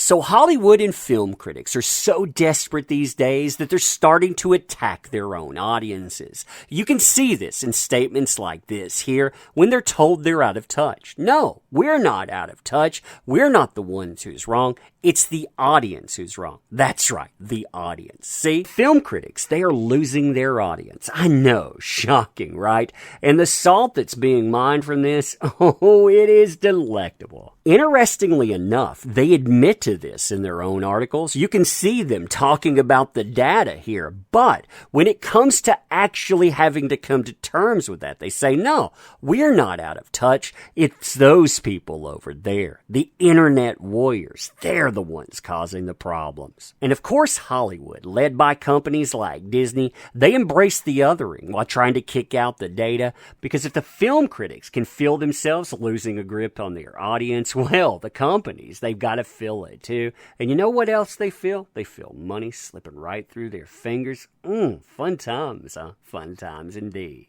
So Hollywood and film critics are so desperate these days that they're starting to attack their own audiences. You can see this in statements like this here when they're told they're out of touch. No, we're not out of touch. We're not the ones who's wrong. It's the audience who's wrong. That's right, the audience. See, film critics, they are losing their audience. I know, shocking, right? And the salt that's being mined from this, oh, it is delectable. Interestingly enough, they admit to this in their own articles. You can see them talking about the data here. But when it comes to actually having to come to terms with that, they say, no, we're not out of touch. It's those people over there, the internet warriors. They're the ones causing the problems. And of course, Hollywood, led by companies like Disney, they embrace the othering while trying to kick out the data, because if the film critics can feel themselves losing a grip on their audience, well, the companies, they've got to feel it too. And you know what else they feel? They feel money slipping right through their fingers. Fun times, huh? Fun times indeed.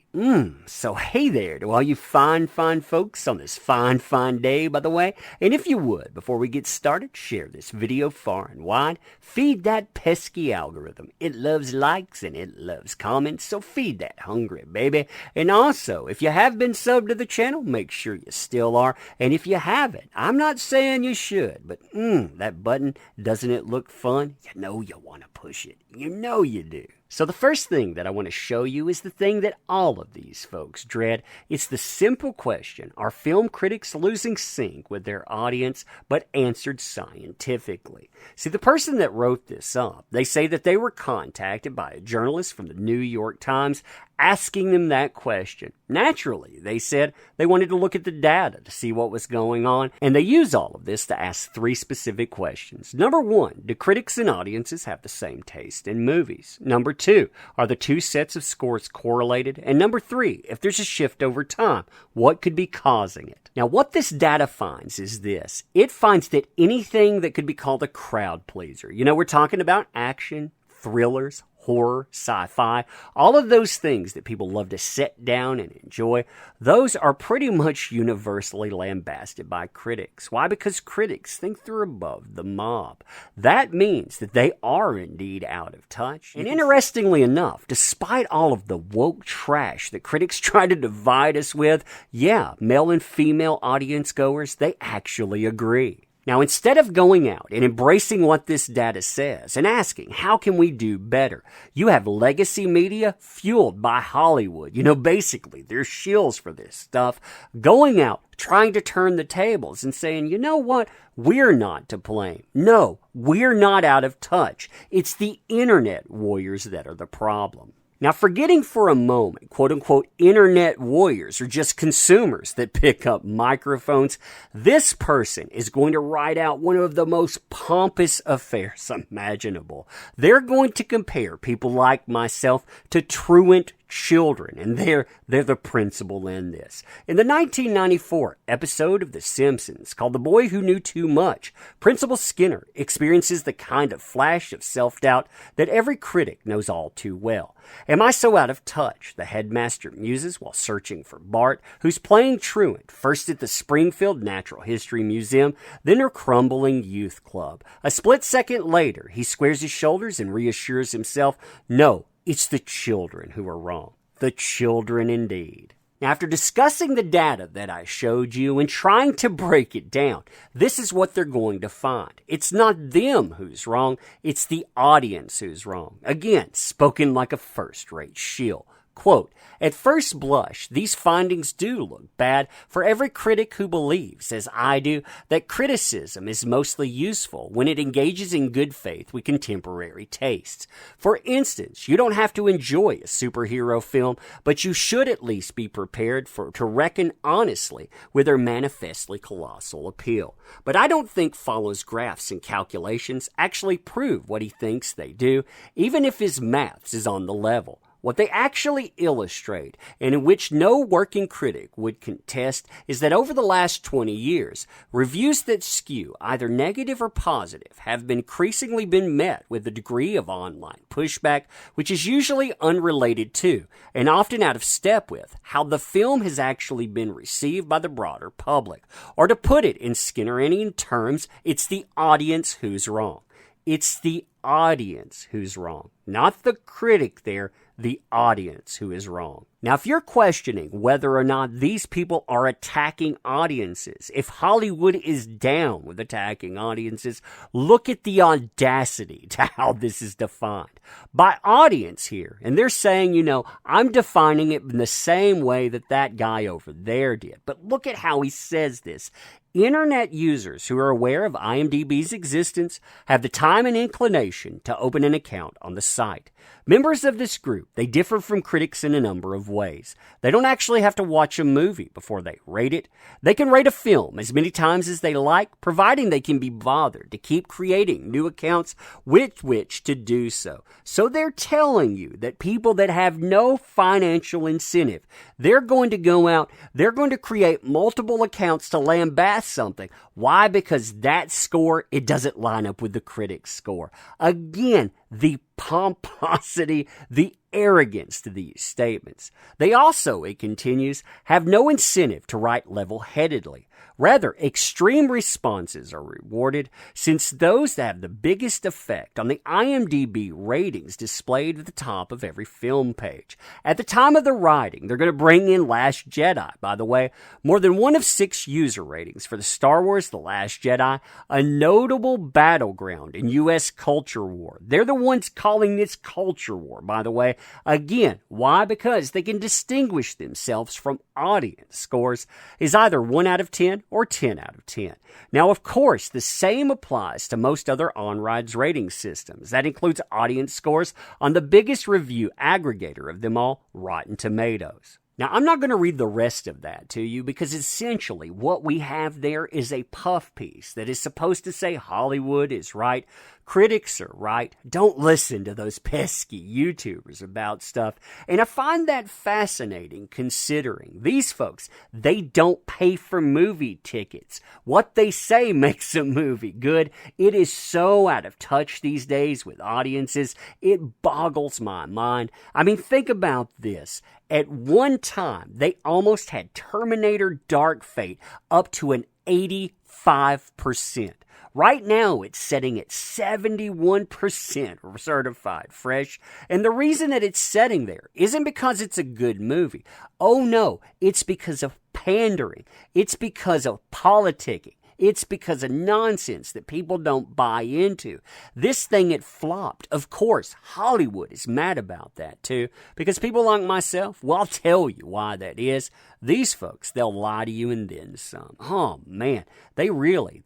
So hey there to all you fine folks on this fine day, by the way. And if you would, before we get started, share this video far and wide. Feed that pesky algorithm. It loves likes and it loves comments, so feed that hungry baby. And also, if you have been subbed to the channel, make sure you still are. And if you haven't, I'm not saying you should, but that button, doesn't it look fun? You know you want to push it. You know you do. So the first thing that I want to show you is the thing that all of these folks dread. It's the simple question, are film critics losing sync with their audience, but answered scientifically? See, the person that wrote this up, they say that they were contacted by a journalist from the New York Times asking them that question. Naturally, they said they wanted to look at the data to see what was going on, and they use all of this to ask three specific questions. Number one, do critics and audiences have the same taste in movies? Number two, are the two sets of scores correlated? And number three, if there's a shift over time, what could be causing it? Now, what this data finds is this. It finds that anything that could be called a crowd pleaser, you know, we're talking about action, thrillers, horror, sci-fi, all of those things that people love to sit down and enjoy, those are pretty much universally lambasted by critics. Why? Because critics think they're above the mob. That means that they are indeed out of touch. And interestingly enough, despite all of the woke trash that critics try to divide us with, yeah, male and female audience goers, they actually agree. Now, instead of going out and embracing what this data says and asking, how can we do better? You have legacy media fueled by Hollywood. You know, basically, they're shills for this stuff. Going out, trying to turn the tables and saying, you know what? We're not to blame. No, we're not out of touch. It's the internet warriors that are the problem. Now, forgetting for a moment, quote-unquote, internet warriors are just consumers that pick up microphones, this person is going to write out one of the most pompous affairs imaginable. They're going to compare people like myself to truant children, and they're the principal in this. In the 1994 episode of The Simpsons called The Boy Who Knew Too Much, Principal Skinner experiences the kind of flash of self-doubt that every critic knows all too well. Am I so out of touch? The headmaster muses while searching for Bart, who's playing truant, first at the Springfield Natural History Museum, then her crumbling youth club. A split second later, he squares his shoulders and reassures himself, no, it's the children who are wrong. The children indeed. Now, after discussing the data that I showed you and trying to break it down, this is what they're going to find. It's not them who's wrong, it's the audience who's wrong. Again, spoken like a first-rate shill. Quote, at first blush, these findings do look bad for every critic who believes, as I do, that criticism is mostly useful when it engages in good faith with contemporary tastes. For instance, you don't have to enjoy a superhero film, but you should at least be prepared to reckon honestly with their manifestly colossal appeal. But I don't think Follow's graphs and calculations actually prove what he thinks they do, even if his maths is on the level. What they actually illustrate, and in which no working critic would contest, is that over the last 20 years, reviews that skew either negative or positive have increasingly been met with a degree of online pushback, which is usually unrelated to, and often out of step with, how the film has actually been received by the broader public. Or to put it in Skinnerian terms, it's the audience who's wrong. It's the audience who's wrong, not the critic there, the audience who is wrong. Now, if you're questioning whether or not these people are attacking audiences, if Hollywood is down with attacking audiences, look at the audacity to how this is defined. By audience here, and they're saying, I'm defining it in the same way that guy over there did. But look at how he says this. Internet users who are aware of IMDb's existence have the time and inclination to open an account on the site. Members of this group, they differ from critics in a number of ways. They don't actually have to watch a movie before they rate it. They can rate a film as many times as they like, providing they can be bothered to keep creating new accounts with which to do so. So they're telling you that people that have no financial incentive, they're going to go out, they're going to create multiple accounts to lambast something. Why? Because that score, it doesn't line up with the critic's score. Again, the pomposity, the arrogance to these statements. They also, it continues, have no incentive to write level-headedly. Rather, extreme responses are rewarded, since those that have the biggest effect on the IMDb ratings displayed at the top of every film page. At the time of the writing, they're going to bring in Last Jedi. By the way, more than 1 of 6 user ratings for the Star Wars The Last Jedi, a notable battleground in U.S. culture war. They're the ones calling this culture war, by the way. Again, why? Because they can distinguish themselves from audience scores is either 1 out of 10 or 10 out of 10. Now, of course, the same applies to most other on-rides rating systems. That includes audience scores on the biggest review aggregator of them all, Rotten Tomatoes. Now, I'm not going to read the rest of that to you because essentially what we have there is a puff piece that is supposed to say Hollywood is right, critics are right, don't listen to those pesky YouTubers about stuff. And I find that fascinating considering these folks, they don't pay for movie tickets. What they say makes a movie good. It is so out of touch these days with audiences. It boggles my mind. I mean, think about this. At one time, they almost had Terminator Dark Fate up to an 85%. Right now, it's setting at 71% certified fresh. And the reason that it's setting there isn't because it's a good movie. Oh no, it's because of pandering. It's because of politicking. It's because of nonsense that people don't buy into. This thing, it flopped. Of course, Hollywood is mad about that too, because people like myself, well, I'll tell you why that is. These folks, they'll lie to you and then some. Oh man, they really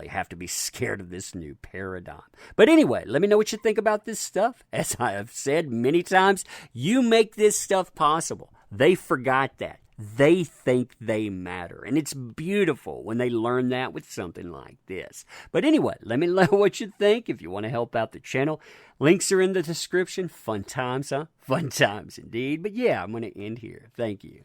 have to be scared of this new paradigm. But anyway, let me know what you think about this stuff. As I have said many times, you make this stuff possible. They forgot that. They think they matter. And it's beautiful when they learn that with something like this. But anyway, let me know what you think if you want to help out the channel. Links are in the description. Fun times, huh? Fun times indeed. But yeah, I'm going to end here. Thank you.